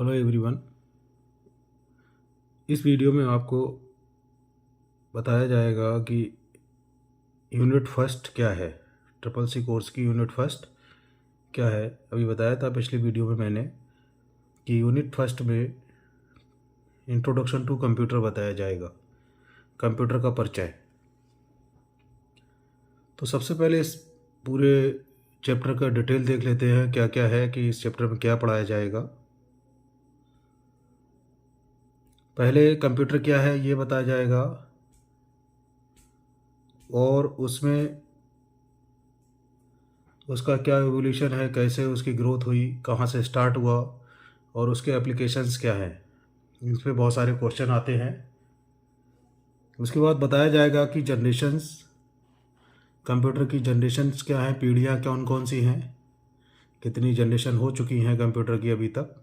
Hello everyone. इस video में आपको बताया जाएगा कि यूनिट फर्स्ट क्या है। ट्रिपल सी कोर्स की यूनिट फर्स्ट क्या है। अभी बताया था पिछली वीडियो में मैंने कि यूनिट फर्स्ट में इंट्रोडक्शन टू कंप्यूटर बताया जाएगा, कंप्यूटर का परिचय। तो सबसे पहले इस पूरे चैप्टर का डिटेल देख लेते हैं, क्या क्या है कि इस चैप्टर में क्या पढ़ाया जाएगा। पहले कंप्यूटर क्या है ये बताया जाएगा, और उसमें उसका क्या एवोल्यूशन है, कैसे उसकी ग्रोथ हुई, कहाँ से स्टार्ट हुआ और उसके एप्लीकेशंस क्या हैं। इस पर बहुत सारे क्वेश्चन आते हैं। उसके बाद बताया जाएगा कि जनरेशन्स, कंप्यूटर की जनरेशन्स क्या हैं, पीढ़ियाँ कौन कौन सी हैं, कितनी जनरेशन हो चुकी हैं कंप्यूटर की अभी तक।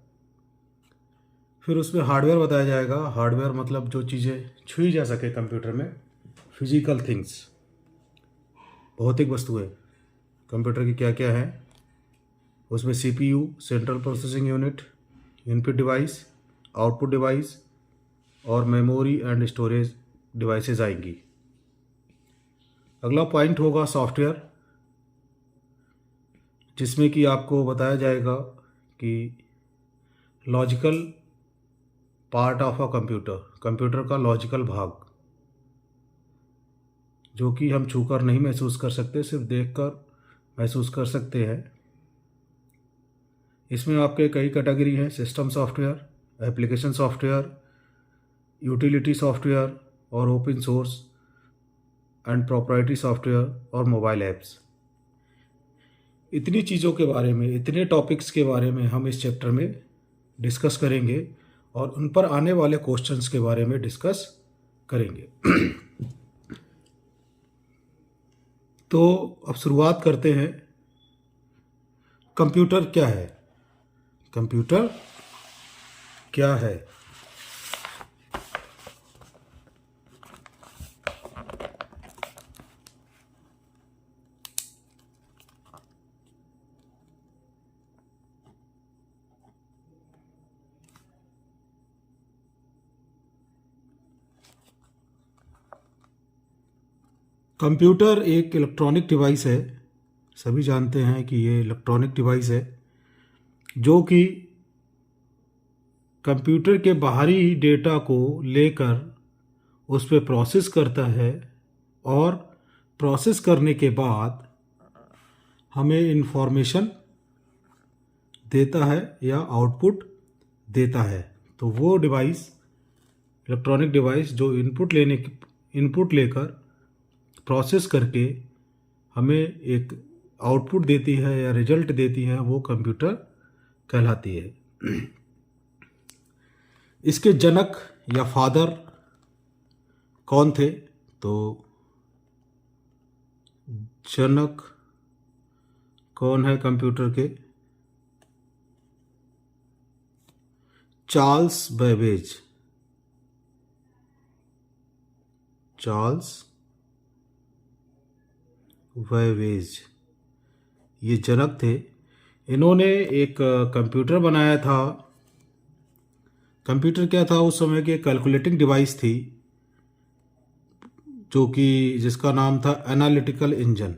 फिर उसमें हार्डवेयर बताया जाएगा। हार्डवेयर मतलब जो चीज़ें छुई जा सके कंप्यूटर में, फिजिकल थिंग्स, भौतिक वस्तुएं कंप्यूटर की क्या क्या हैं। उसमें CPU, central processing unit, input device, output device और मेमोरी एंड स्टोरेज डिवाइसेस आएंगी। अगला पॉइंट होगा सॉफ्टवेयर, जिसमें कि आपको बताया जाएगा कि logical part of a computer, computer का लॉजिकल भाग, जो कि हम छूकर नहीं महसूस कर सकते, सिर्फ देखकर महसूस कर सकते हैं। इसमें आपके कई कैटेगरी हैं: system software, application software, utility software और open source and proprietary software और मोबाइल ऐप्स। इतनी चीज़ों के बारे में, इतने टॉपिक्स के बारे में हम इस चैप्टर में डिस्कस करेंगे और उन पर आने वाले क्वेश्चंस के बारे में डिस्कस करेंगे। तो अब शुरुआत करते हैं। कंप्यूटर क्या है? कंप्यूटर क्या है? कंप्यूटर एक इलेक्ट्रॉनिक डिवाइस है। सभी जानते हैं कि ये इलेक्ट्रॉनिक डिवाइस है जो कि कंप्यूटर के बाहरी डेटा को लेकर उस पर प्रोसेस करता है और प्रोसेस करने के बाद हमें इंफॉर्मेशन देता है या आउटपुट देता है। तो वो डिवाइस, इलेक्ट्रॉनिक डिवाइस जो इनपुट लेकर प्रोसेस करके हमें एक आउटपुट देती है या रिजल्ट देती है, वो कंप्यूटर कहलाती है। इसके जनक या फादर कौन थे? तो जनक कौन है कंप्यूटर के? Charles Babbage. चार्ल्स बेबेज ये जनक थे। इन्होंने एक कंप्यूटर बनाया था। कंप्यूटर क्या था उस समय की? कैलकुलेटिंग डिवाइस थी, जो कि जिसका नाम था एनालिटिकल इंजन।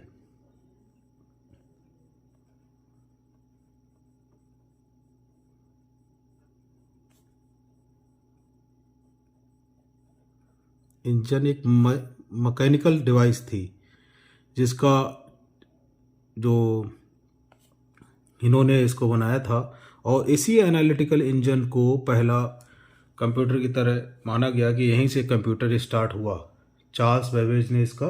इंजन एक मैकेनिकल डिवाइस थी, जिसका जो इन्होंने इसको बनाया था, और इसी एनालिटिकल इंजन को पहला कंप्यूटर की तरह माना गया कि यहीं से कंप्यूटर स्टार्ट हुआ। चार्ल्स बेबेज ने इसका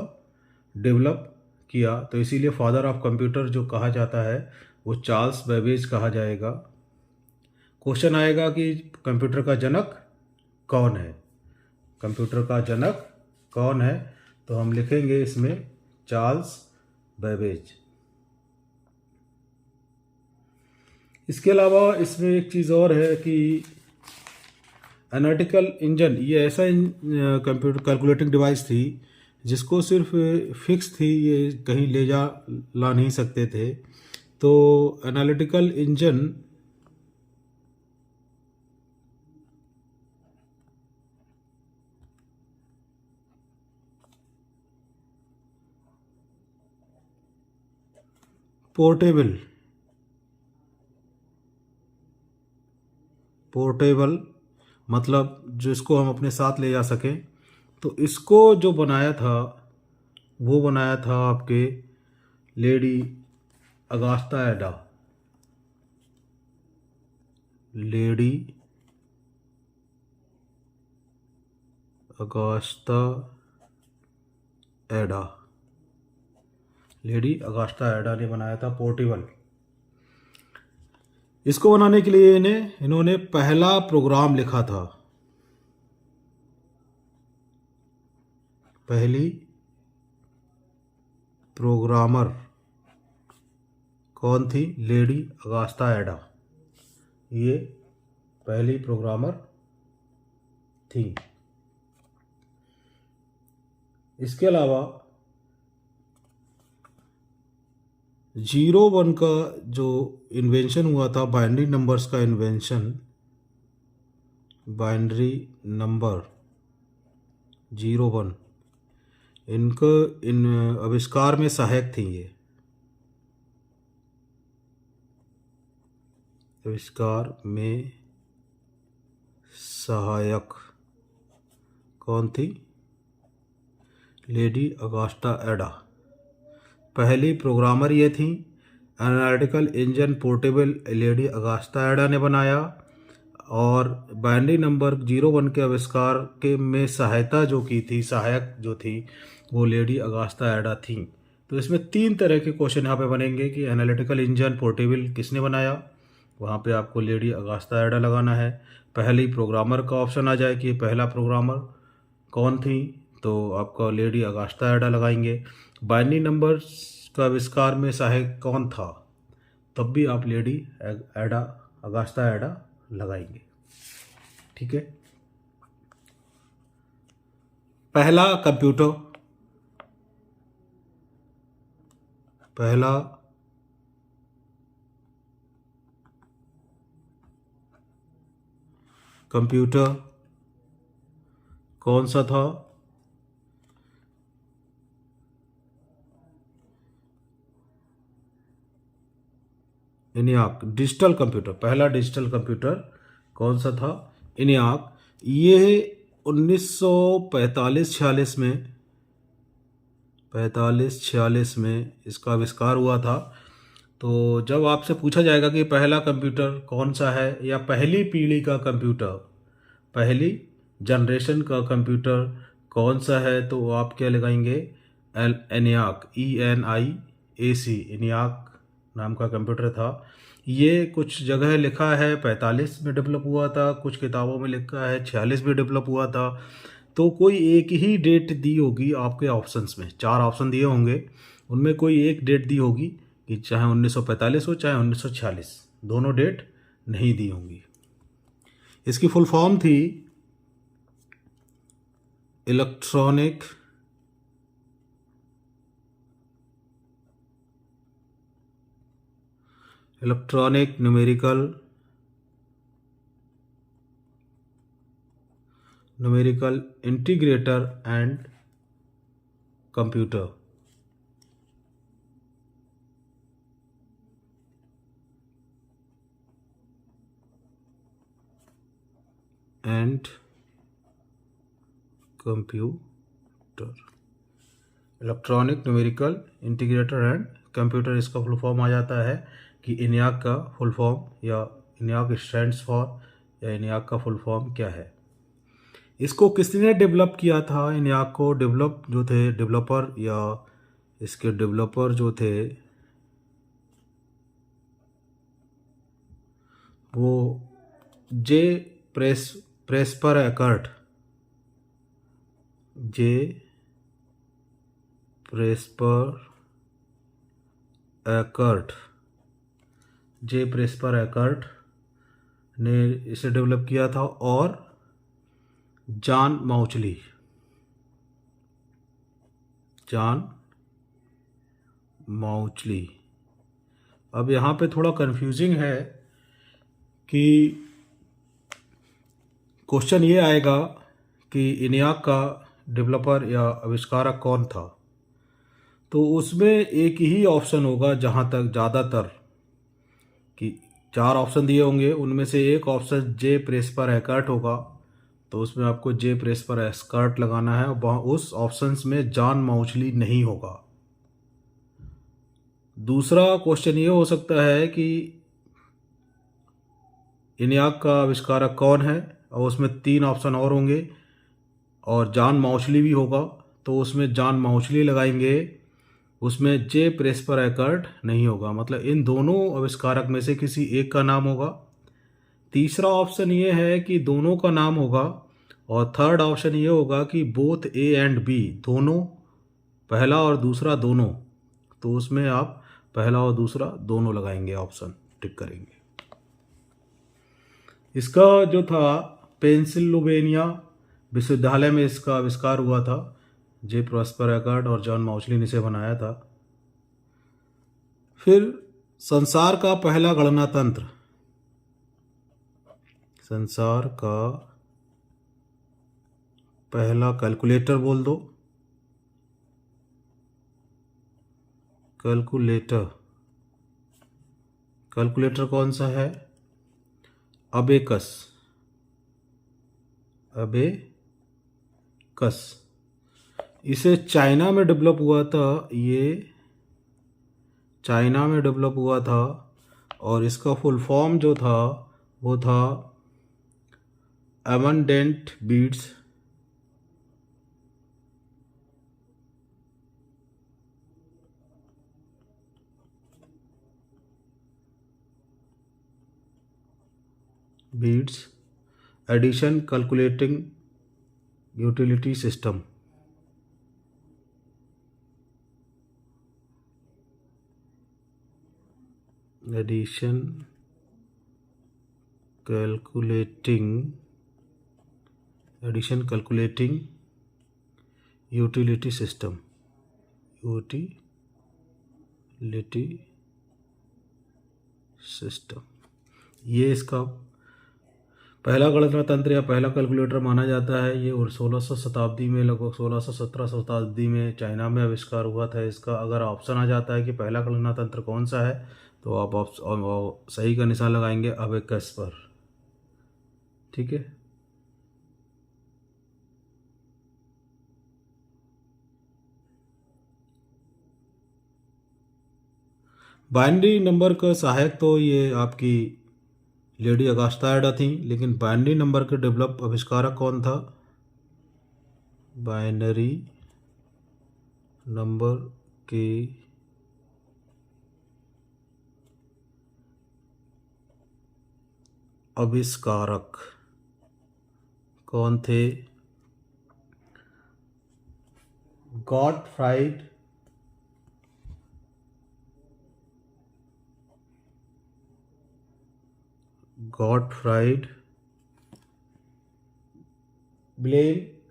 डेवलप किया, तो इसीलिए फादर ऑफ कंप्यूटर जो कहा जाता है वो चार्ल्स बेबेज कहा जाएगा। क्वेश्चन आएगा कि कंप्यूटर का जनक कौन है? कंप्यूटर का जनक कौन है? तो हम लिखेंगे इसमें चार्ल्स बेबेज। इसके अलावा इसमें एक चीज़ और है कि एनालिटिकल इंजन ये ऐसा कंप्यूटर कैलकुलेटिंग डिवाइस थी जिसको सिर्फ फिक्स थी, ये कहीं ले जा ला नहीं सकते थे। तो एनालिटिकल इंजन पोर्टेबल, पोर्टेबल मतलब जिसको हम अपने साथ ले जा सकें। तो इसको जो बनाया था वो बनाया था आपके लेडी अगास्ता एडा, लेडी अगास्ता एडा, लेडी अगास्ता एडा ने बनाया था पोर्टेबल। इसको बनाने के लिए इन्होंने पहला प्रोग्राम लिखा था, पहली प्रोग्रामर कौन थी? लेडी अगास्ता एडा, ये पहली प्रोग्रामर थी। इसके अलावा 01 का जो इन्वेंशन हुआ था, बाइनरी नंबर्स का इन्वेंशन, बाइनरी नंबर 01, इन आविष्कार में सहायक थी। ये आविष्कार में सहायक कौन थी? लेडी अगास्टा एडा, पहली प्रोग्रामर ये थी। एनालिटिकल इंजन पोर्टेबल लेडी अगास्ता एडा ने बनाया और बाइनरी नंबर 01 के आविष्कार के में सहायता जो की थी, सहायक जो थी, वो लेडी अगास्ता एडा थी। तो इसमें 3 तरह के क्वेश्चन यहाँ पे बनेंगे कि एनालिटिकल इंजन पोर्टेबल किसने बनाया, वहाँ पे आपको लेडी अगास्ता एडा लगाना है। पहली प्रोग्रामर का ऑप्शन आ जाए कि पहला प्रोग्रामर कौन थी, तो आपका लेडी अगास्ता एडा लगाएंगे। बाइनरी नंबर्स का आविष्कार में सहायक कौन था, तब भी आप लेडी अगास्ता एडा लगाएंगे। ठीक है। पहला कंप्यूटर, पहला कंप्यूटर कौन सा था? इनियाक, डिजिटल कंप्यूटर। पहला डिजिटल कंप्यूटर कौन सा था? इनियाक। ये 1945-46 में 45-46 में इसका आविष्कार हुआ था। तो जब आपसे पूछा जाएगा कि पहला कंप्यूटर कौन सा है या पहली पीढ़ी का कंप्यूटर, पहली जनरेशन का कंप्यूटर कौन सा है, तो आप क्या लगाएंगे? एनियाक, ENIAC, इनियाक नाम का कंप्यूटर था। ये कुछ जगह लिखा है 45 में डेवलप हुआ था, कुछ किताबों में लिखा है 46 में डेवलप हुआ था। तो कोई एक ही डेट दी होगी आपके ऑप्शंस में, 4 ऑप्शन दिए होंगे, उनमें कोई एक डेट दी होगी कि चाहे 1945 हो चाहे 1946, दोनों डेट नहीं दी होंगी। इसकी फुल फॉर्म थी electronic numerical integrator and computer. Electronic numerical integrator and computer, इसका फुल फॉर्म आ जाता है कि इनियाक का फुल फॉर्म, या इनियाक स्टैंड्स फॉर, या इनियाक का फुल फॉर्म क्या है। इसको किसने डेवलप किया था? इनियाक को डेवलप जो थे डेवलपर, या इसके डेवलपर जो थे वो जे प्रेस्पर एकर्ट, जे प्रेस्पर एकर्ट ने इसे डेवलप किया था, और जॉन माउचली। अब यहाँ पे थोड़ा कंफ्यूजिंग है कि क्वेश्चन ये आएगा कि इनियाक का डेवलपर या आविष्कारक कौन था। तो उसमें एक ही ऑप्शन होगा, जहाँ तक ज़्यादातर कि 4 ऑप्शन दिए होंगे उनमें से एक ऑप्शन जे प्रेस पर एकर्ट होगा, तो उसमें आपको जे प्रेस पर एस्कर्ट लगाना है। वहाँ उस ऑप्शंस में जॉन माउचली नहीं होगा। दूसरा क्वेश्चन ये हो सकता है कि इन्याक का आविष्कारक कौन है, और उसमें 3 ऑप्शन और होंगे और जॉन माउचली भी होगा, तो उसमें जॉन माउचली लगाएंगे, उसमें जे प्रेस पर एकर्ट नहीं होगा। मतलब इन दोनों आविष्कारक में से किसी एक का नाम होगा। तीसरा ऑप्शन ये है कि दोनों का नाम होगा, और थर्ड ऑप्शन ये होगा कि बोथ ए एंड बी, दोनों, पहला और दूसरा दोनों, तो उसमें आप पहला और दूसरा दोनों लगाएंगे, ऑप्शन टिक करेंगे। इसका जो था पेंसिल्वेनिया विश्वविद्यालय में इसका आविष्कार हुआ था। जे प्रॉस्पर एकर्ट और जॉन माउचली ने इसे बनाया था। फिर संसार का पहला गणना तंत्र, संसार का पहला कैलकुलेटर बोल दो, कैलकुलेटर, कैलकुलेटर कौन सा है? Abacus, abacus. इसे चाइना में डेवलप हुआ था, ये चाइना में डेवलप हुआ था, और इसका फुल फॉर्म जो था वो था abundant beats addition calculating utility system. Addition calculating utility system, utility system, ये इसका पहला गणना तंत्र या पहला कैलकुलेटर माना जाता है। ये और 1600 शताब्दी में, लगभग 1617 शताब्दी में चाइना में आविष्कार हुआ था इसका। अगर ऑप्शन आ जाता है कि पहला गणना तंत्र कौन सा है, तो आप सही का निशान लगाएंगे अबेकस पर। ठीक है। बाइनरी नंबर का सहायक तो ये आपकी लेडी अगस्ता एडा थी, लेकिन बाइनरी नंबर के डेवलप आविष्कारक कौन था? बाइनरी नंबर के आविष्कारक कौन थे? गॉटफ्राइड विलेहेम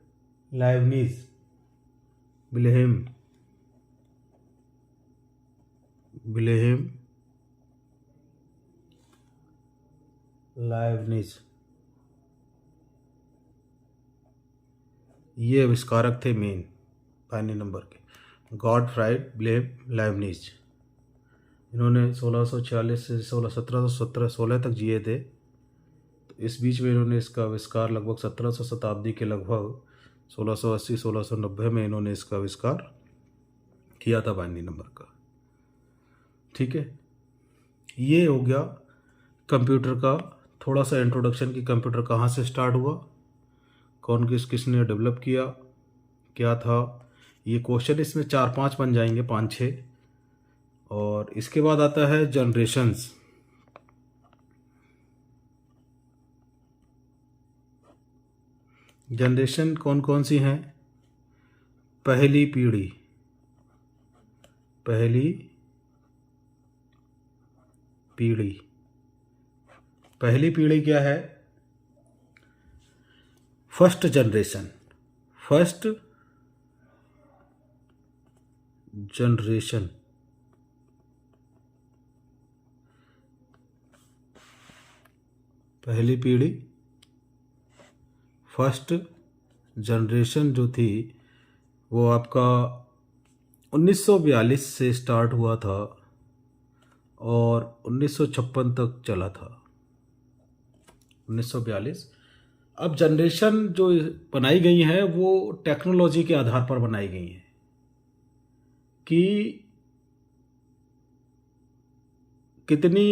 लाइबनिज, ये आविष्कारक थे मेन बाइनरी नंबर के। गॉटफ्राइड विलेहेम लाइबनिज, इन्होंने 1646 से 1716 तक जिए थे। तो इस बीच में इन्होंने इसका आविष्कार लगभग 1700 शताब्दी के लगभग 1680-1690 में इन्होंने इसका आविष्कार किया था बाइनरी नंबर का। ठीक है, ये हो गया कंप्यूटर का थोड़ा सा इंट्रोडक्शन कि कंप्यूटर कहाँ से स्टार्ट हुआ, कौन किसने डेवलप किया, क्या था। ये क्वेश्चन इसमें 4-5 बन जाएंगे, 5-6। और इसके बाद आता है जनरेशन्स। जनरेशन कौन कौन सी हैं? पहली पीढ़ी, पहली पीढ़ी क्या है? फर्स्ट जनरेशन, पहली पीढ़ी, फर्स्ट जनरेशन जो थी वो आपका 1942 से स्टार्ट हुआ था और 1956 तक चला था। 1942। अब जनरेशन जो बनाई गई हैं वो टेक्नोलॉजी के आधार पर बनाई गई हैं कि कितनी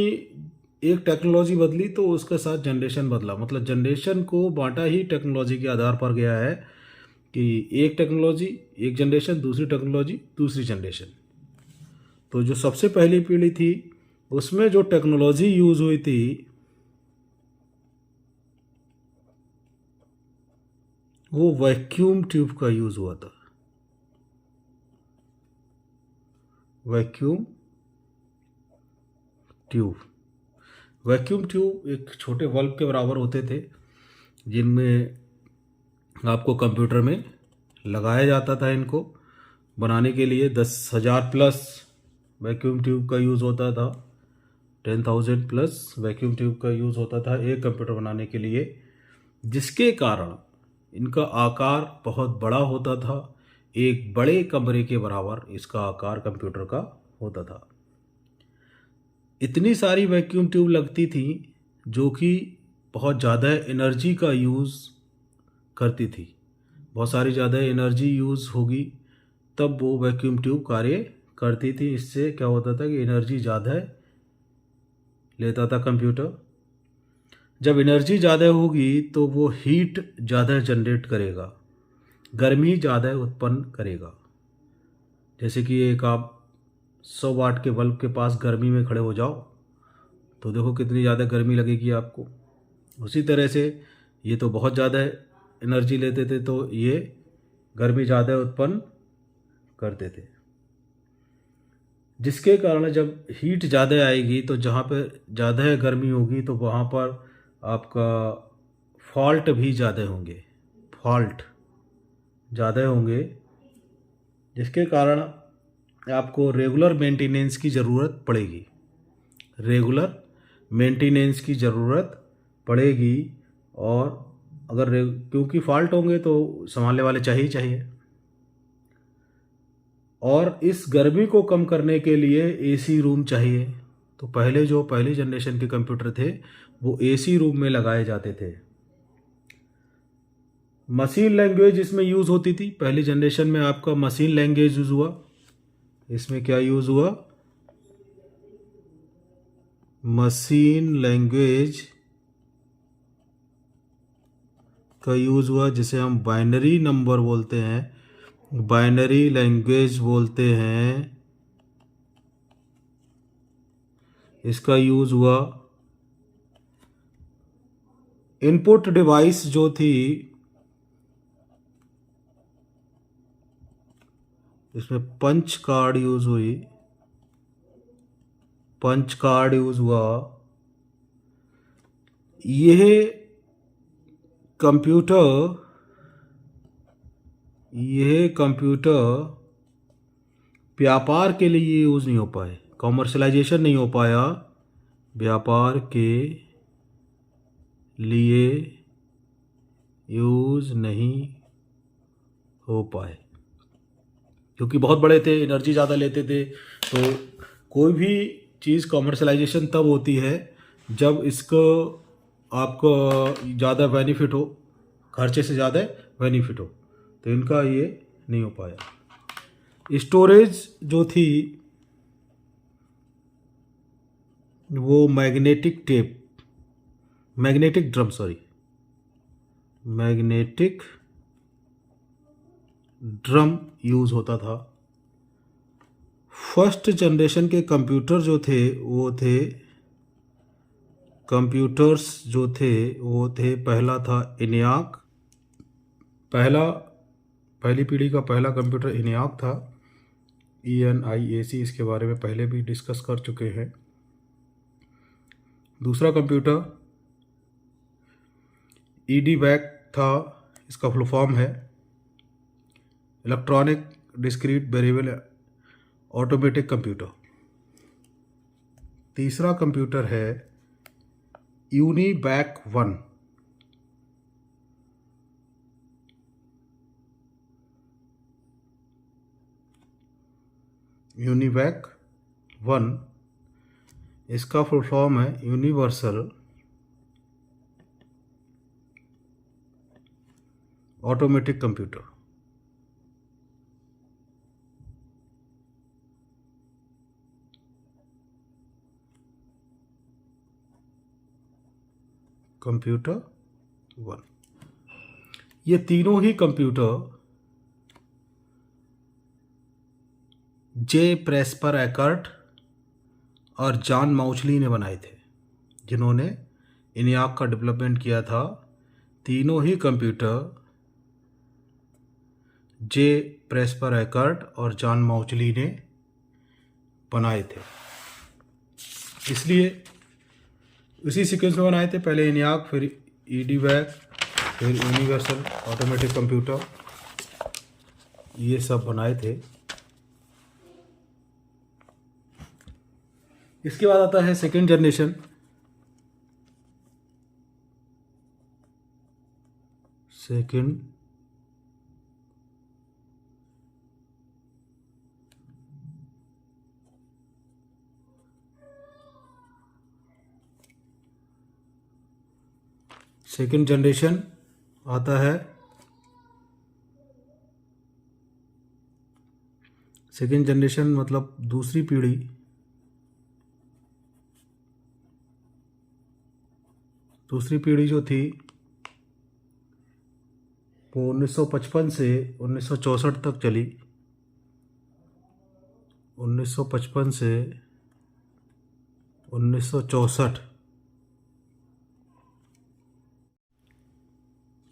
एक टेक्नोलॉजी बदली तो उसके साथ जनरेशन बदला, मतलब जनरेशन को बांटा ही टेक्नोलॉजी के आधार पर गया है कि एक टेक्नोलॉजी एक जनरेशन, दूसरी टेक्नोलॉजी दूसरी जनरेशन। तो जो सबसे पहली पीढ़ी थी उसमें जो टेक्नोलॉजी यूज़ हुई थी वो वैक्यूम ट्यूब का यूज़ हुआ था। वैक्यूम ट्यूब वैक्यूम ट्यूब एक छोटे बल्ब के बराबर होते थे जिनमें आपको कंप्यूटर में लगाया जाता था। इनको बनाने के लिए 10,000 प्लस वैक्यूम ट्यूब का यूज़ होता था। 10,000 प्लस वैक्यूम ट्यूब का यूज़ होता था एक कंप्यूटर बनाने के लिए, जिसके कारण इनका आकार बहुत बड़ा होता था। एक बड़े कमरे के बराबर इसका आकार कंप्यूटर का होता था। इतनी सारी वैक्यूम ट्यूब लगती थी जो कि बहुत ज़्यादा एनर्जी का यूज़ करती थी। बहुत सारी ज़्यादा एनर्जी यूज़ होगी तब वो वैक्यूम ट्यूब कार्य करती थी। इससे क्या होता था कि एनर्जी ज़्यादा लेता था कंप्यूटर। जब एनर्जी ज़्यादा होगी तो वो हीट ज़्यादा जनरेट करेगा, गर्मी ज़्यादा उत्पन्न करेगा। जैसे कि एक आप 100 वाट के बल्ब के पास गर्मी में खड़े हो जाओ तो देखो कितनी ज़्यादा गर्मी लगेगी आपको। उसी तरह से ये तो बहुत ज़्यादा एनर्जी लेते थे तो ये गर्मी ज़्यादा उत्पन्न करते थे, जिसके कारण जब हीट ज़्यादा आएगी तो जहाँ पे ज़्यादा गर्मी होगी तो वहाँ पर आपका फॉल्ट भी ज़्यादा होंगे, फॉल्ट ज़्यादा होंगे, जिसके कारण आपको रेगुलर मेंटेनेंस की ज़रूरत पड़ेगी। रेगुलर मेंटेनेंस की ज़रूरत पड़ेगी और अगर क्योंकि फॉल्ट होंगे तो संभालने वाले चाहिए। और इस गर्मी को कम करने के लिए एसी रूम चाहिए। तो पहली जनरेशन के कंप्यूटर थे वो एसी रूम में लगाए जाते थे। मशीन लैंग्वेज इसमें यूज़ होती थी। पहली जनरेशन में आपका मशीन लैंग्वेज यूज़ हुआ। इसमें क्या यूज़ हुआ? मशीन लैंग्वेज का यूज़ हुआ, जिसे हम बाइनरी नंबर बोलते हैं, बाइनरी लैंग्वेज बोलते हैं। इसका यूज़ हुआ। इनपुट डिवाइस जो थी इसमें पंच कार्ड यूज़ हुई, पंच कार्ड यूज़ हुआ। यह कंप्यूटर व्यापार के लिए यूज़ नहीं हो पाए, कॉमर्शलाइजेशन नहीं हो पाया, व्यापार के लिए यूज़ नहीं हो पाए क्योंकि बहुत बड़े थे, एनर्जी ज़्यादा लेते थे। तो कोई भी चीज़ कॉमर्शलाइजेशन तब होती है जब इसको आपको ज़्यादा बेनिफिट हो, खर्चे से ज़्यादा बेनिफिट हो। तो इनका ये नहीं हो पाया। स्टोरेज जो थी वो मैग्नेटिक ड्रम यूज़ होता था। फर्स्ट जनरेशन के कंप्यूटर जो थे वो थे पहला था ENIAC। पहली पीढ़ी का पहला कंप्यूटर ENIAC था, ENIAC। इसके बारे में पहले भी डिस्कस कर चुके हैं। दूसरा कंप्यूटर EDVAC था, इसका फुल फॉर्म है electronic discrete variable automatic computer. तीसरा कंप्यूटर है UNIVAC 1। यूनिवैक 1, इसका फुल फॉर्म है यूनिवर्सल ऑटोमेटिक कंप्यूटर। कंप्यूटर 1, ये तीनों ही कंप्यूटर जे प्रेस्पर एकर्ट और जॉन माउचली ने बनाए थे, जिन्होंने ENIAC का डेवलपमेंट किया था। तीनों ही कंप्यूटर जे प्रेस्पर एकर्ट और जॉन माउचली ने बनाए थे, इसलिए उसी सीक्वेंस में बनाए थे। पहले ENIAC, फिर EDVAC, फिर यूनिवर्सल ऑटोमेटिक कंप्यूटर, ये सब बनाए थे। इसके बाद आता है सेकेंड जनरेशन। सेकेंड जनरेशन आता है, सेकेंड जनरेशन मतलब दूसरी पीढ़ी। दूसरी पीढ़ी जो थी वो 1955 से 1964 तक चली। 1955 से 1964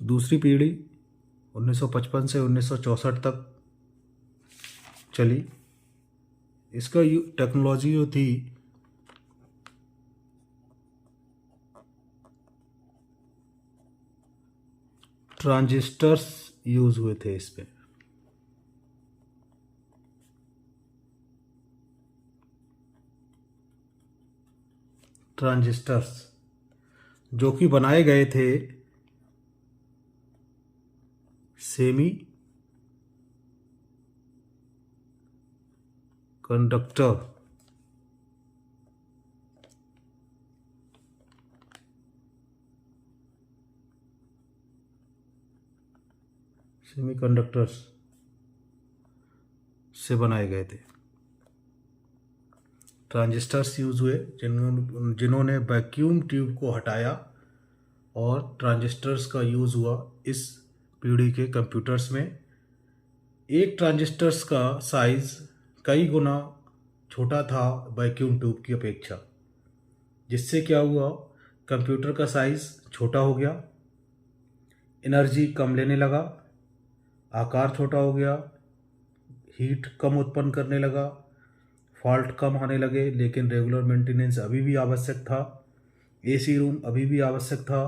दूसरी पीढ़ी 1955 से 1964 तक चली। इसका टेक्नोलॉजी जो थी ट्रांजिस्टर्स यूज हुए थे इस पे। ट्रांजिस्टर्स जो कि बनाए गए थे सेमी कंडक्टर सेमीकंडक्टर्स से बनाए गए थे। ट्रांजिस्टर्स यूज हुए जिन्होंने वैक्यूम ट्यूब को हटाया और ट्रांजिस्टर्स का यूज हुआ इस पीढ़ी के कंप्यूटर्स में। एक ट्रांजिस्टर्स का साइज कई गुना छोटा था वैक्यूम ट्यूब की अपेक्षा, जिससे क्या हुआ, कंप्यूटर का साइज छोटा हो गया, एनर्जी कम लेने लगा, आकार छोटा हो गया, हीट कम उत्पन्न करने लगा, फॉल्ट कम आने लगे। लेकिन रेगुलर मेंटेनेंस अभी भी आवश्यक था, एसी रूम अभी भी आवश्यक था।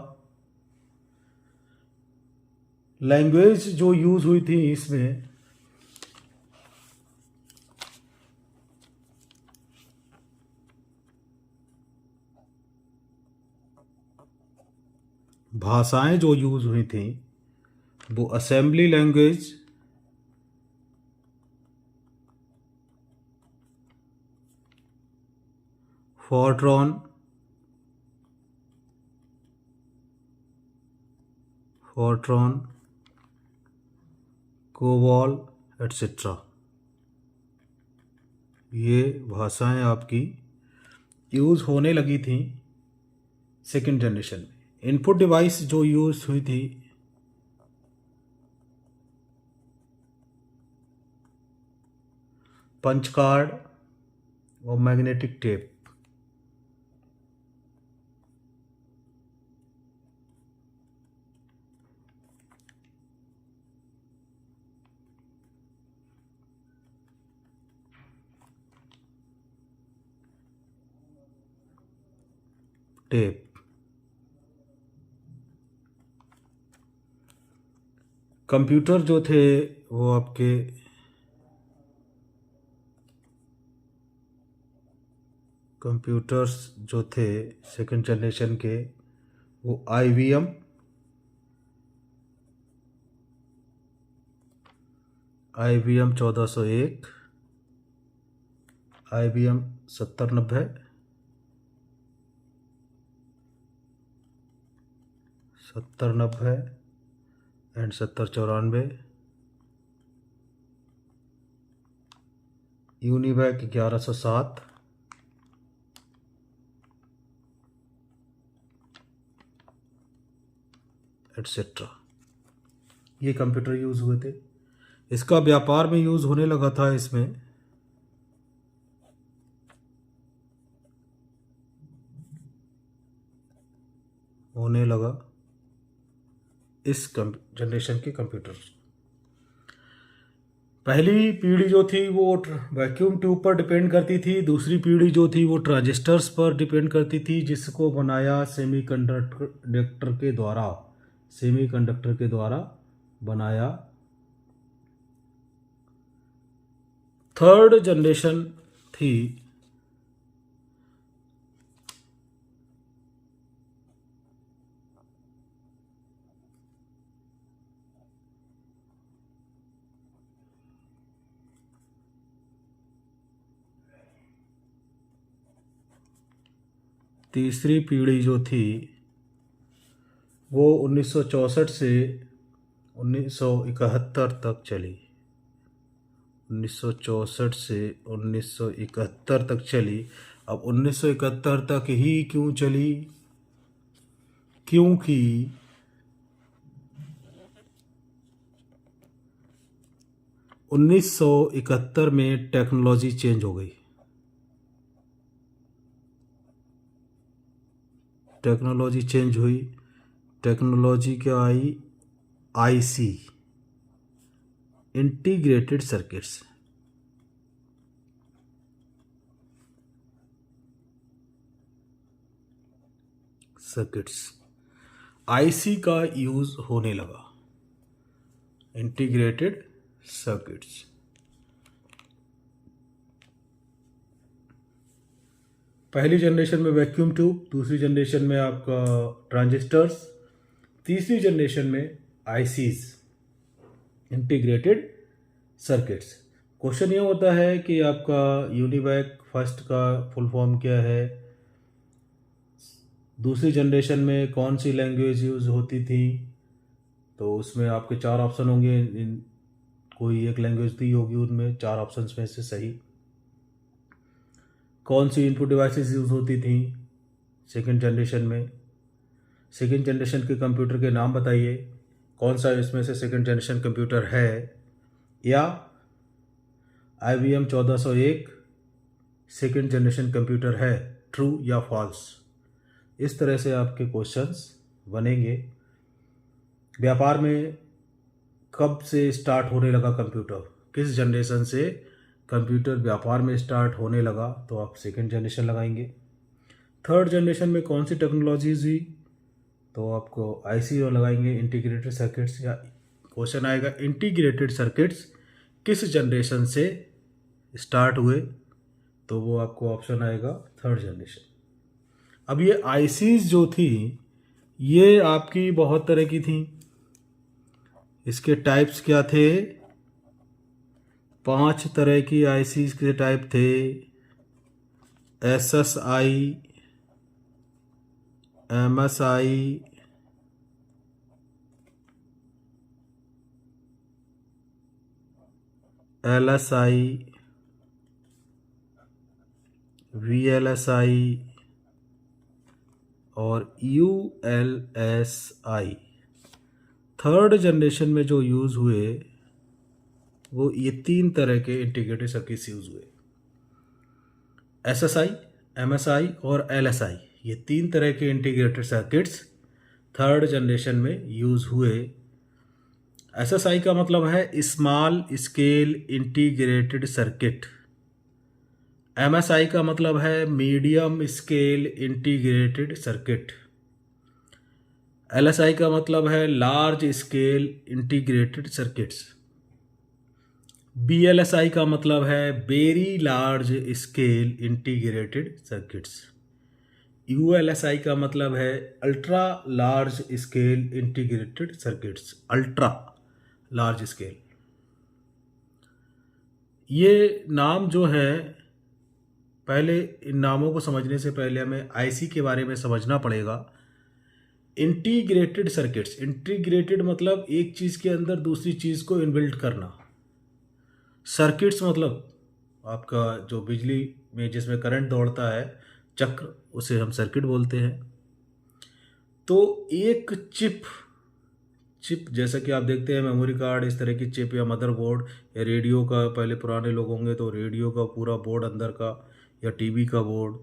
लैंग्वेज जो यूज हुई थी इसमें भाषाएं जो यूज हुई थी वो assembly language, Fortran, COBOL etcetera, ये भाषाएं आपकी यूज़ होने लगी थी सेकेंड जनरेशन में। इनपुट डिवाइस जो यूज़ हुई थी पंच कार्ड और मैग्नेटिक टेप। कंप्यूटर जो थे वो आपके कंप्यूटर्स जो थे सेकेंड जनरेशन के वो IBM, IBM 1401, IBM 7090, 7090 and 7094, UNIVAC 1107, etcetera. ये कंप्यूटर यूज़ हुए थे। इसका व्यापार में यूज़ होने लगा था, इसमें होने लगा इस जनरेशन के कंप्यूटर। पहली पीढ़ी जो थी वो वैक्यूम ट्यूब पर डिपेंड करती थी, दूसरी पीढ़ी जो थी वो ट्रांजिस्टर्स पर डिपेंड करती थी, जिसको बनाया सेमीकंडक्टर के द्वारा बनाया। थर्ड जनरेशन थी तीसरी पीढ़ी जो थी वो 1964 से 1971 तक चली। 1964 से 1971 तक चली। अब 1971 तक ही क्यों चली? क्योंकि 1971 में टेक्नोलॉजी चेंज हो गई। टेक्नोलॉजी चेंज हुई। टेक्नोलॉजी क्या आई? IC, integrated circuits. IC का यूज होने लगा, इंटीग्रेटेड सर्किट्स। पहली जनरेशन में वैक्यूम ट्यूब, दूसरी जनरेशन में आपका ट्रांजिस्टर्स, तीसरी जनरेशन में ICs, इंटीग्रेटेड सर्किट्स। क्वेश्चन ये होता है कि आपका यूनिवैक फर्स्ट का फुल फॉर्म क्या है, दूसरी जनरेशन में कौन सी लैंग्वेज यूज़ होती थी, तो उसमें आपके 4 ऑप्शन होंगे, कोई एक लैंग्वेज दी होगी उनमें 4 ऑप्शंस में से सही। कौन सी इनपुट डिवाइसेस यूज़ होती थी सेकेंड जनरेशन में, सेकेंड जनरेशन के कंप्यूटर के नाम बताइए, कौन सा इसमें से सेकेंड जनरेशन कंप्यूटर है, या IBM 1401 सेकेंड जनरेशन कंप्यूटर है, ट्रू या फॉल्स। इस तरह से आपके क्वेश्चंस बनेंगे। व्यापार में कब से स्टार्ट होने लगा कंप्यूटर, किस जनरेशन से कंप्यूटर व्यापार में स्टार्ट होने लगा, तो आप सेकेंड जनरेशन लगाएंगे। थर्ड जनरेशन में कौन सी टेक्नोलॉजीज हुई, तो आपको IC और लगाएंगे, इंटीग्रेटेड सर्किट्स। या क्वेश्चन आएगा इंटीग्रेटेड सर्किट्स किस जनरेशन से स्टार्ट हुए, तो वो आपको ऑप्शन आएगा थर्ड जनरेशन। अब ये ICs जो थी ये आपकी बहुत तरह की थी। इसके टाइप्स क्या थे? 5 तरह की ICs के टाइप थे। SSI, MSI, LSI, VLSI और ULSI। थर्ड जनरेशन में जो यूज़ हुए वो ये 3 तरह के इंटीग्रेटेड सर्किट्स यूज़ हुए। SSI, MSI और LSI, ये 3 तरह के इंटीग्रेटेड सर्किट्स थर्ड जनरेशन में यूज़ हुए। SSI का मतलब है small scale integrated circuit. MSI का मतलब है medium scale integrated circuit. LSI का मतलब है large scale integrated circuits. VLSI का मतलब है very large scale integrated circuits. ULSI का मतलब है ultra large scale integrated circuits, ultra large scale. ये नाम जो है पहले इन नामों को समझने से पहले हमें आईसी के बारे में समझना पड़ेगा। इंटीग्रेटेड सर्किट्स, इंटीग्रेटेड मतलब एक चीज़ के अंदर दूसरी चीज़ को इनबिल्ट करना। सर्किट्स मतलब आपका जो बिजली में जिसमें करंट दौड़ता है चक्र, उसे हम सर्किट बोलते हैं। तो एक चिप, जैसा कि आप देखते हैं मेमोरी कार्ड, इस तरह की चिप, या मदरबोर्ड, या रेडियो का, पहले पुराने लोग होंगे तो रेडियो का पूरा बोर्ड अंदर का, या टीवी का बोर्ड,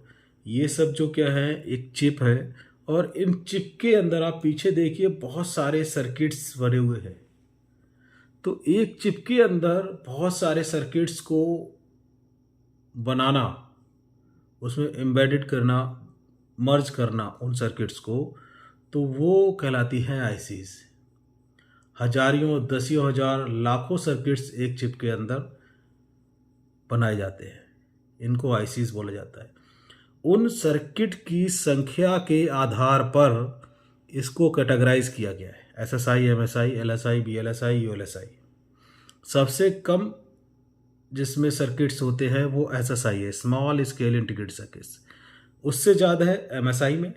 ये सब जो क्या है एक चिप है। और इन चिप के अंदर आप पीछे देखिए बहुत सारे सर्किट्स बने हुए हैं। तो एक चिप के अंदर बहुत सारे सर्किट्स को बनाना, उसमें एम्बेडेड करना, मर्ज करना उन सर्किट्स को, तो वो कहलाती हैं आईसीज। हजारों, दसियों हजार, लाखों सर्किट्स एक चिप के अंदर बनाए जाते हैं, इनको आईसीज बोला जाता है। उन सर्किट की संख्या के आधार पर इसको कैटेगराइज किया गया है, एसएसआई, एमएसआई, एलएसआई, बीएलएसआई, यूएलएसआई। सबसे कम जिसमें सर्किट्स होते हैं वो एसएसआई है, स्मॉल स्केल इंटीग्रेटेड सर्किट्स। उससे ज़्यादा है एमएसआई में,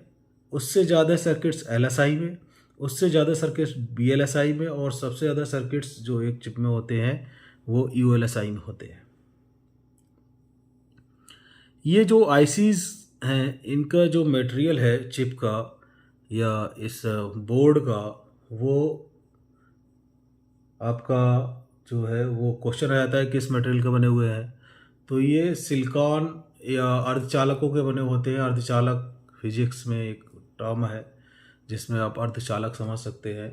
उससे ज़्यादा सर्किट्स एलएसआई में, उससे ज़्यादा सर्किट्स बीएलएसआई में, और सबसे ज़्यादा सर्किट्स जो एक चिप में होते हैं वो यूएलएसआई में होते हैं। ये जो आईसीज हैं, इनका जो मटेरियल है चिप का या इस बोर्ड का, वो आपका जो है वो क्वेश्चन आ जाता है किस मटेरियल के बने हुए हैं। तो ये सिलिकॉन या अर्धचालकों के बने होते हैं। अर्धचालक फिजिक्स में एक टर्म है जिसमें आप अर्धचालक समझ सकते हैं।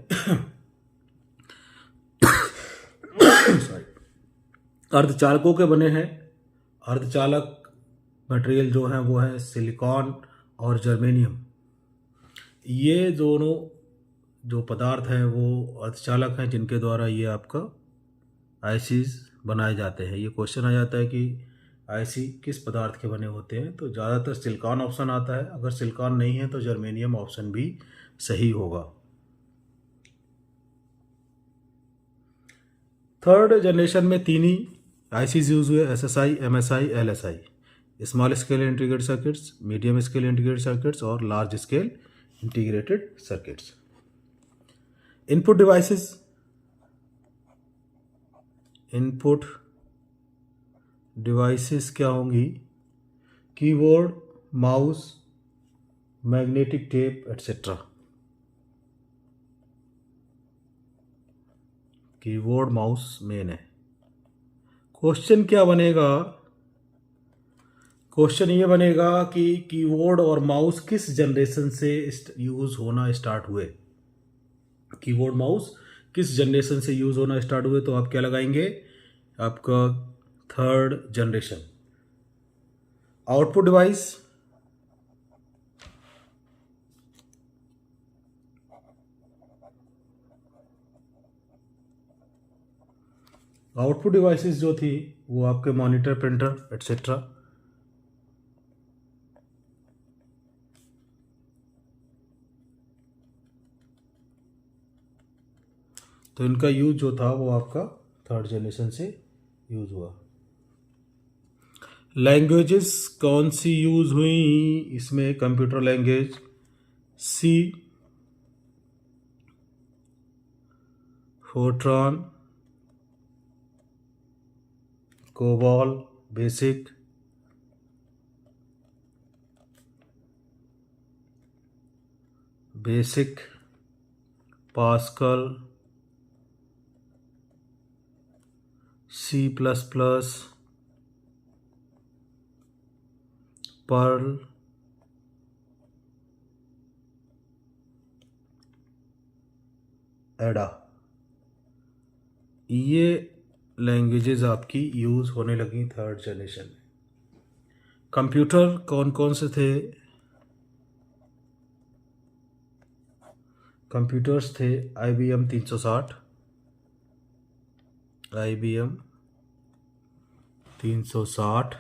सॉरी, अर्धचालकों के बने हैं। अर्धचालक मटेरियल जो है वो है सिलिकॉन और जर्मेनियम। ये दोनों जो पदार्थ हैं वो अर्धचालक हैं जिनके द्वारा ये आपका आईसीज बनाए जाते हैं। ये क्वेश्चन आ जाता है कि आईसी किस पदार्थ के बने होते हैं, तो ज़्यादातर सिलिकॉन ऑप्शन आता है। अगर सिलिकॉन नहीं है तो जर्मेनियम ऑप्शन भी सही होगा। थर्ड जनरेशन में तीन ही आईसीज यूज हुए, SSI, MSI, LSI. Small scale integrated circuits, medium scale integrated circuits और large scale integrated circuits. Input devices, input devices क्या होंगी? Keyboard, mouse, magnetic tape etcetera. Keyboard, mouse main है। Question क्या बनेगा? क्वेश्चन ये बनेगा कि कीबोर्ड और माउस किस जनरेशन से यूज होना स्टार्ट हुए। कीबोर्ड, माउस किस जनरेशन से यूज होना स्टार्ट हुए, तो आप क्या लगाएंगे? आपका third generation. Output device, output devices जो थी वो आपके मॉनिटर, प्रिंटर एटसेट्रा। तो इनका यूज जो था वो आपका थर्ड जनरेशन से यूज हुआ। लैंग्वेजेस कौन सी यूज हुई इसमें? Computer language C, Fortran, COBOL, BASIC, Pascal, C++, Perl, Ada. ये लैंग्वेजेस आपकी यूज़ होने लगी थर्ड जनरेशन में। कंप्यूटर कौन कौन से थे? कंप्यूटर्स थे IBM 360, IBM 360,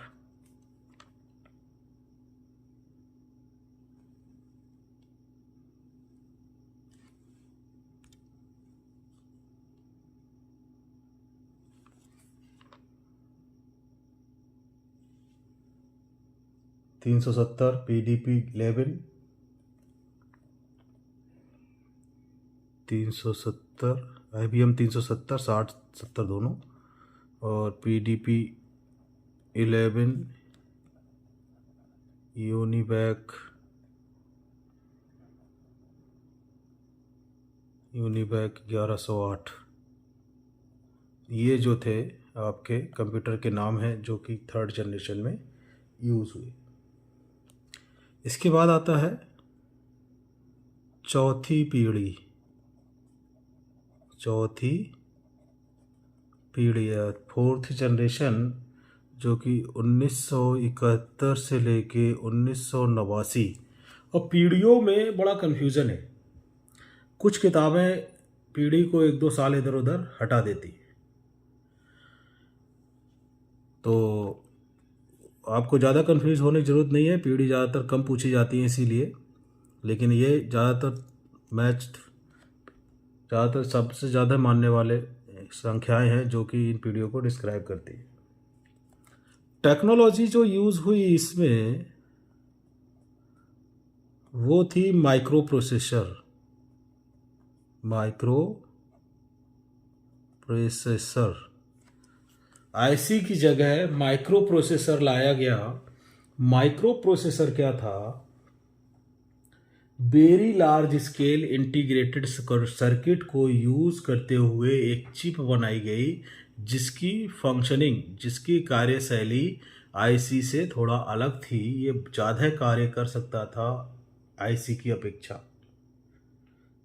370 PDP 11, 370 IBM 370 60-70 दोनों, और PDP 11 यूनिवैक 1108। ये जो थे आपके कंप्यूटर के नाम हैं जो कि थर्ड जनरेशन में यूज़ हुए। इसके बाद आता है चौथी पीढ़ी है फोर्थ जनरेशन, जो कि 1971 से लेके 1989। और पीढ़ियों में बड़ा कन्फ्यूज़न है, कुछ किताबें पीढ़ी को 1-2 साल इधर उधर हटा देती, तो आपको ज़्यादा कन्फ्यूज़ होने की ज़रूरत नहीं है। पीढ़ी ज़्यादातर कम पूछी जाती है इसीलिए, लेकिन ये ज़्यादातर सबसे ज़्यादा मानने वाले संख्याएं हैं जो कि इन पीढ़ियों को डिस्क्राइब करती है। टेक्नोलॉजी जो यूज़ हुई इसमें वो थी माइक्रो प्रोसेसर। आईसी की जगह माइक्रो प्रोसेसर लाया गया। माइक्रो प्रोसेसर क्या था? Very large scale integrated circuit को यूज़ करते हुए एक चिप बनाई गई जिसकी कार्यशैली आईसी से थोड़ा अलग थी। ये ज़्यादा कार्य कर सकता था आईसी की अपेक्षा,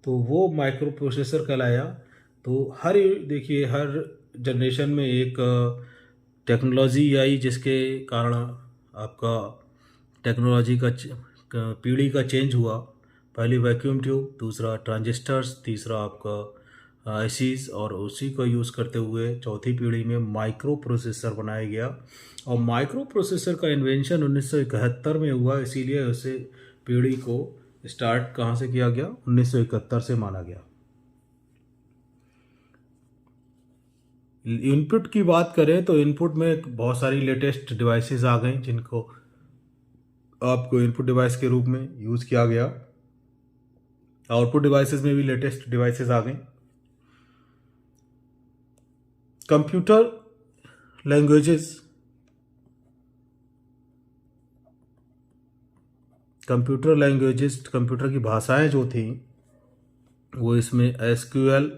तो वो माइक्रो प्रोसेसर कहलाया। तो देखिए हर जनरेशन में एक टेक्नोलॉजी आई जिसके कारण आपका टेक्नोलॉजी का पीढ़ी का चेंज हुआ। पहली वैक्यूम ट्यूब, दूसरा ट्रांजिस्टर्स, तीसरा आपका आईसीज, और उसी को यूज़ करते हुए चौथी पीढ़ी में माइक्रो प्रोसेसर बनाया गया। और माइक्रो प्रोसेसर का इन्वेंशन 1971 में हुआ, इसीलिए उसे पीढ़ी को स्टार्ट कहाँ से किया गया? 1971 से माना गया। इनपुट की बात करें तो इनपुट में बहुत सारी लेटेस्ट डिवाइसेस आ गई जिनको आपको इनपुट डिवाइस के रूप में यूज़ किया गया। आउटपुट डिवाइसेस में भी लेटेस्ट डिवाइसेस आ गई। कंप्यूटर लैंग्वेजेस कंप्यूटर की भाषाएं जो थी वो इसमें एसक्यूएल,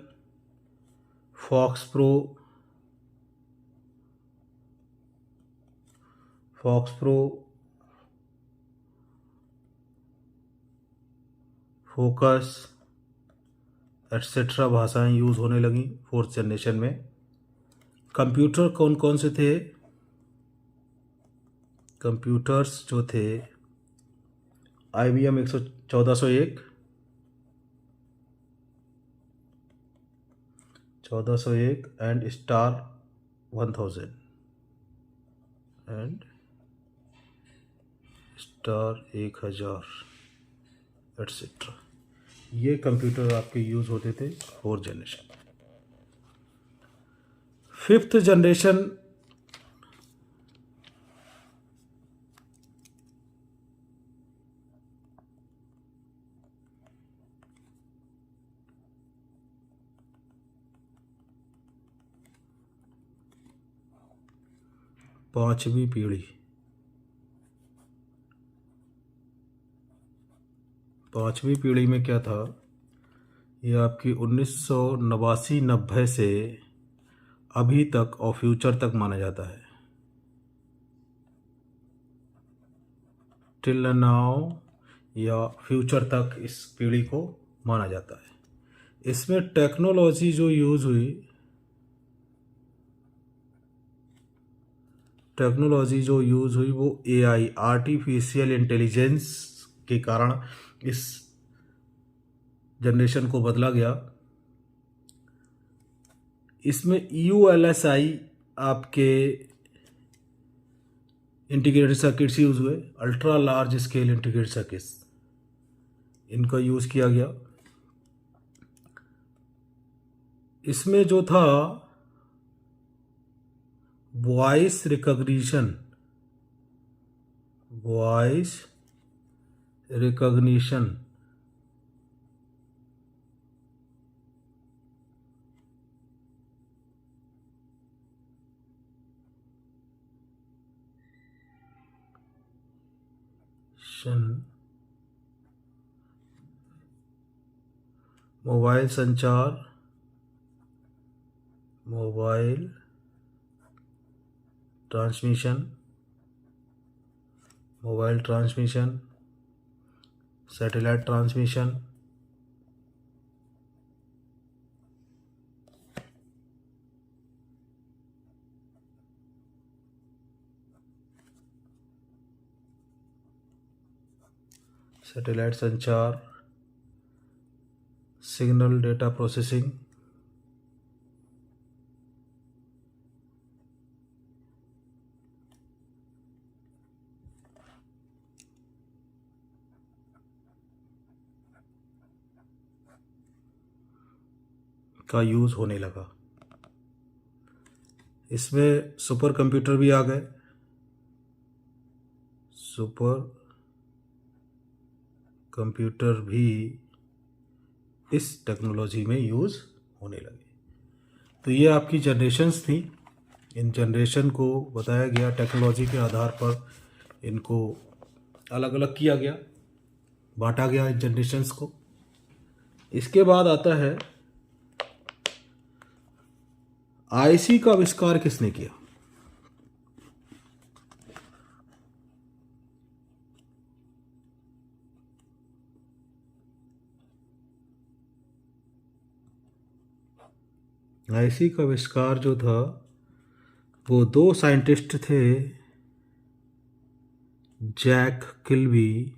फोकस एटसेट्रा भाषाएं यूज़ होने लगी फोर्थ जनरेशन में। कंप्यूटर कौन कौन से थे? कंप्यूटर्स जो थे IBM 1401 and star 1000 and star 1000 etcetera, ये कंप्यूटर आपके यूज़ होते थे फोर्थ जनरेशन। फिफ्थ जनरेशन पांचवी पीढ़ी में क्या था? ये आपकी 1989-90 से अभी तक और फ्यूचर तक माना जाता है। टिल नाउ या फ्यूचर तक इस पीढ़ी को माना जाता है। इसमें टेक्नोलॉजी जो यूज़ हुई वो AI आर्टिफिशियल इंटेलिजेंस के कारण इस जनरेशन को बदला गया। इसमें ULSI आपके इंटीग्रेटेड सर्किट्स यूज़ हुए, ultra large scale integrated circuits, इनका यूज़ किया गया। इसमें जो था वॉइस वॉइस रिकॉग्निशन, मोबाइल संचार, mobile transmission, mobile transmission, satellite transmission, satellite संचार, सिग्नल डेटा प्रोसेसिंग, का यूज़ होने लगा। इसमें सुपर कंप्यूटर भी आ गए, सुपर कंप्यूटर भी इस टेक्नोलॉजी में यूज़ होने लगे। तो ये आपकी जनरेशन्स थी। इन जनरेशन को बताया गया, टेक्नोलॉजी के आधार पर इनको अलग अलग किया गया, बांटा गया इन जनरेशन्स को। इसके बाद आता है आईसी का आविष्कार किसने किया? आईसी का आविष्कार जो था वो दो साइंटिस्ट थे, Jack Kilby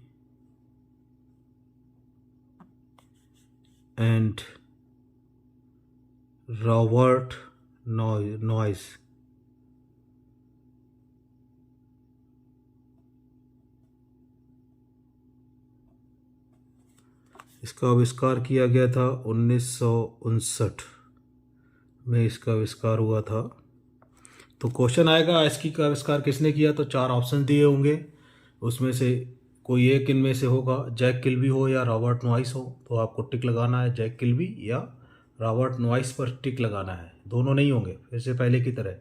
and Robert Noyce. इसका आविष्कार किया गया था 1959 में, इसका आविष्कार हुआ था। तो क्वेश्चन आएगा आईसी का आविष्कार किसने किया, तो चार ऑप्शन दिए होंगे, उसमें से कोई एक इनमें से होगा, जैक किल्बी हो या रॉबर्ट नॉइस हो। तो आपको टिक लगाना है जैक किल्बी या रॉबर्ट नॉइस पर टिक लगाना है। दोनों नहीं होंगे, फिर से पहले की तरह।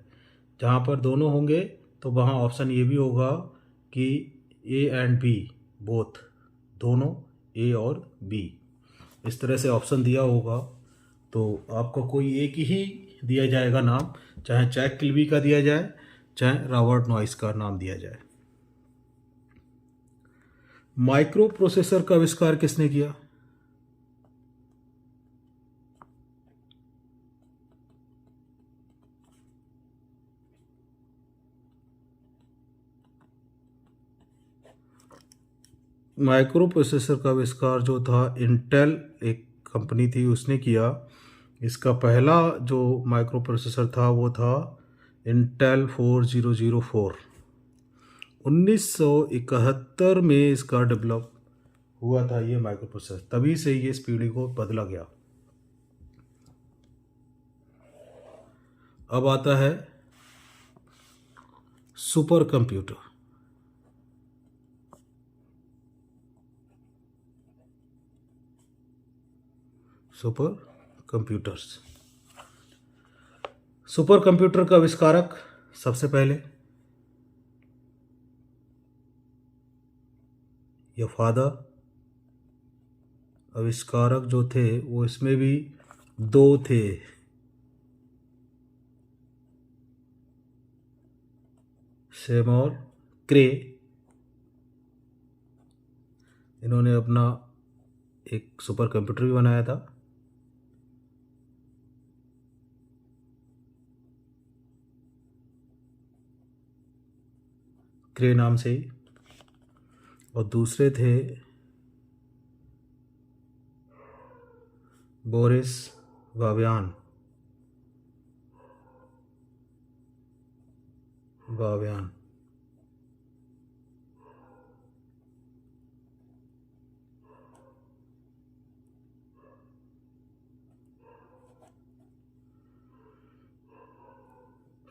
जहाँ पर दोनों होंगे तो वहाँ ऑप्शन ये भी होगा कि ए एंड बी बोथ, दोनों ए और बी, इस तरह से ऑप्शन दिया होगा। तो आपको कोई एक ही दिया जाएगा नाम, चाहे जैक किल्बी का दिया जाए चाहे रॉबर्ट नॉइस का नाम दिया जाए। माइक्रो प्रोसेसर का आविष्कार किसने किया? माइक्रो प्रोसेसर का आविष्कार जो था इंटेल एक कंपनी थी उसने किया। इसका पहला जो माइक्रो प्रोसेसर था वो था इंटेल 4004। 1971 में इसका डेवलप हुआ था ये माइक्रो प्रोसेसर, तभी से ये इस पीढ़ी को बदला गया। अब आता है super computer. Super computers, super computer का आविष्कारक सबसे पहले या फादर, आविष्कारक जो थे वो इसमें भी दो थे, सेमोर क्रे। इन्होंने अपना एक सुपर कंप्यूटर भी बनाया था। क्रे नाम से ही। और दूसरे थे बोरिस बाबियान।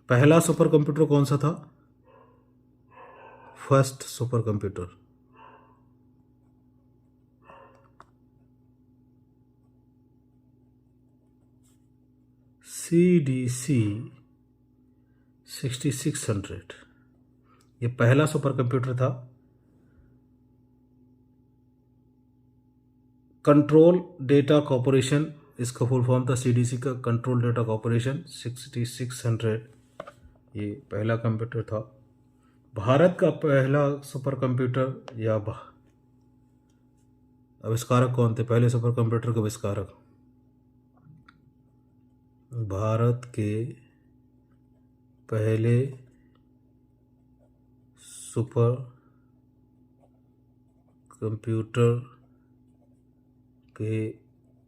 पहला सुपर कंप्यूटर कौन सा था? First super computer? CDC 6600, ये पहला सुपर कंप्यूटर था। कंट्रोल डेटा कॉरपोरेशन, इसका फुल फॉर्म था CDC का, कंट्रोल डेटा कॉरपोरेशन 6600, ये पहला कंप्यूटर था। भारत का पहला सुपर कंप्यूटर या आविष्कारक कौन थे? पहले सुपर कंप्यूटर के आविष्कारक भारत के पहले सुपर कंप्यूटर के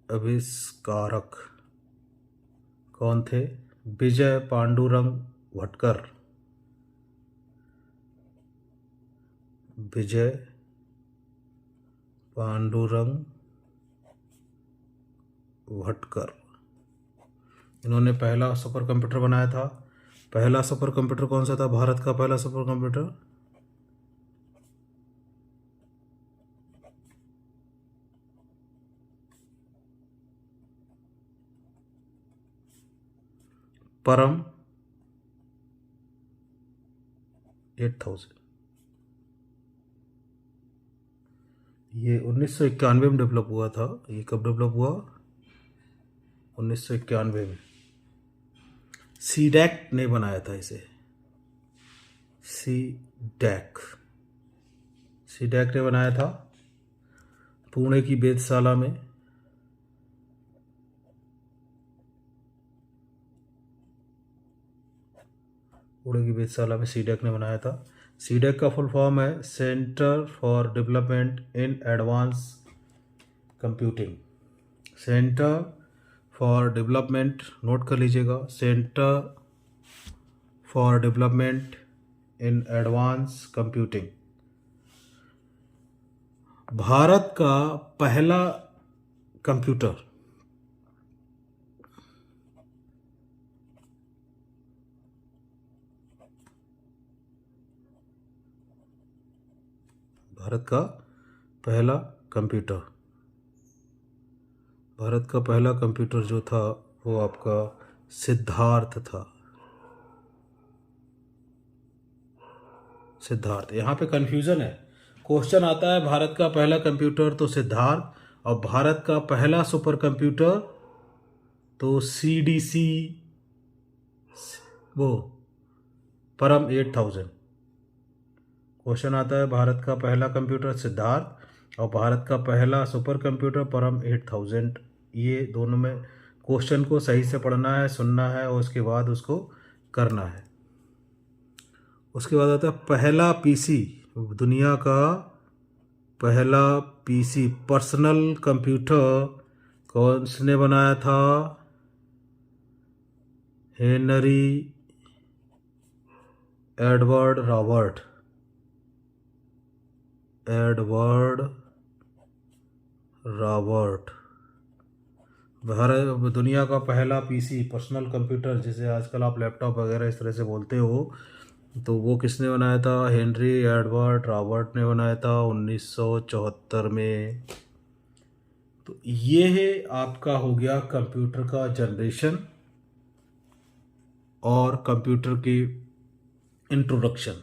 आविष्कारक कौन थे? विजय पांडुरंग भटकर। विजय पांडुरंग भटकर, इन्होंने पहला सुपर कंप्यूटर बनाया था। पहला सुपर कंप्यूटर कौन सा था? भारत का पहला सुपर कंप्यूटर परम 8000, ये 1991 में डेवलप हुआ था। ये कब डेवलप हुआ? 1991 में। सीडैक ने बनाया था इसे। सीडैक ने बनाया था पुणे की वेधशाला में। सीडैक ने बनाया था। सीडैक का फुल फॉर्म है centre for development in advance computing. Centre for development, note कर लीजिएगा, centre for development in advance computing. Bharat का पहला कंप्यूटर भारत का पहला कंप्यूटर जो था वो आपका सिद्धार्थ था। यहाँ पे कंफ्यूजन है। क्वेश्चन आता है भारत का पहला कंप्यूटर तो सिद्धार्थ, और भारत का पहला सुपर कंप्यूटर तो CDC वो परम 8000। क्वेश्चन आता है भारत का पहला कंप्यूटर सिद्धार्थ और भारत का पहला सुपर कंप्यूटर परम 8000। ये दोनों में क्वेश्चन को सही से पढ़ना है, सुनना है और उसके बाद उसको करना है। उसके बाद आता है पहला PC, दुनिया का पहला PC पर्सनल कंप्यूटर कौन ने बनाया था? Henry Edward Robert. भारत दुनिया का पहला PC पर्सनल कंप्यूटर, जिसे आजकल आप लैपटॉप वगैरह इस तरह से बोलते हो, तो वो किसने बनाया था? हेनरी एडवर्ड रॉबर्ट ने बनाया था 1974 में। तो ये है आपका हो गया कंप्यूटर का जनरेशन और कंप्यूटर की इंट्रोडक्शन।